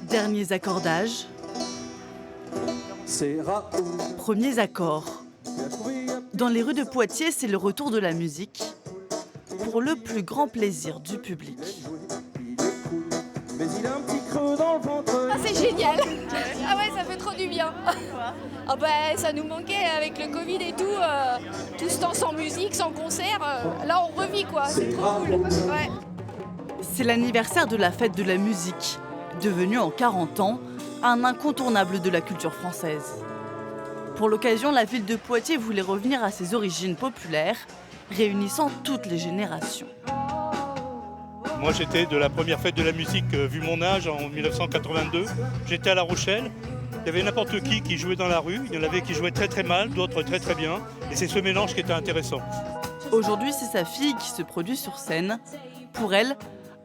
Derniers accordages. Premiers accords. Dans les rues de Poitiers, c'est le retour de la musique pour le plus grand plaisir du public. Ah, c'est génial. Ah ouais, ça fait trop du bien. Ah bah, ça nous manquait avec le Covid et tout ce temps sans musique, sans concert. Là, on revit quoi, c'est trop cool. Ouais. C'est l'anniversaire de la fête de la musique, devenue en 40 ans un incontournable de la culture française. Pour l'occasion, la ville de Poitiers voulait revenir à ses origines populaires, réunissant toutes les générations. Moi, j'étais de la première fête de la musique, vu mon âge, en 1982. J'étais à La Rochelle. Il y avait n'importe qui jouait dans la rue. Il y en avait qui jouaient très très mal, d'autres très très bien. Et c'est ce mélange qui était intéressant. Aujourd'hui, c'est sa fille qui se produit sur scène. Pour elle,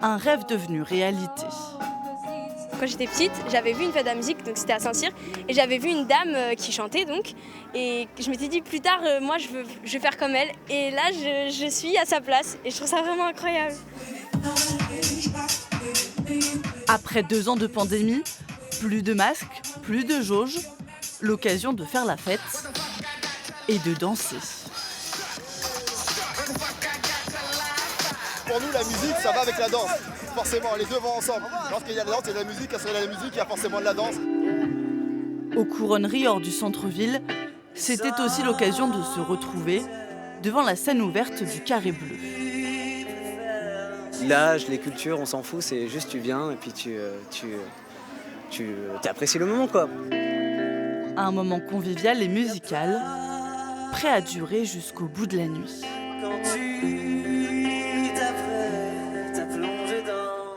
un rêve devenu réalité. Quand j'étais petite, j'avais vu une fête de la musique, donc c'était à Saint-Cyr, et j'avais vu une dame qui chantait donc, et je m'étais dit plus tard, moi je vais faire comme elle, et là je suis à sa place, et je trouve ça vraiment incroyable. Après 2 ans de pandémie, plus de masques, plus de jauges, l'occasion de faire la fête et de danser. Pour nous, la musique, ça va avec la danse. Forcément, les deux vont ensemble. Lorsqu'il y a la danse et la musique, quand il y a la musique, il y a forcément de la danse. Aux couronneries hors du centre-ville, c'était aussi l'occasion de se retrouver devant la scène ouverte du Carré Bleu. L'âge, les cultures, on s'en fout, c'est juste tu viens et puis tu apprécies le moment quoi. Un moment convivial et musical, prêt à durer jusqu'au bout de la nuit.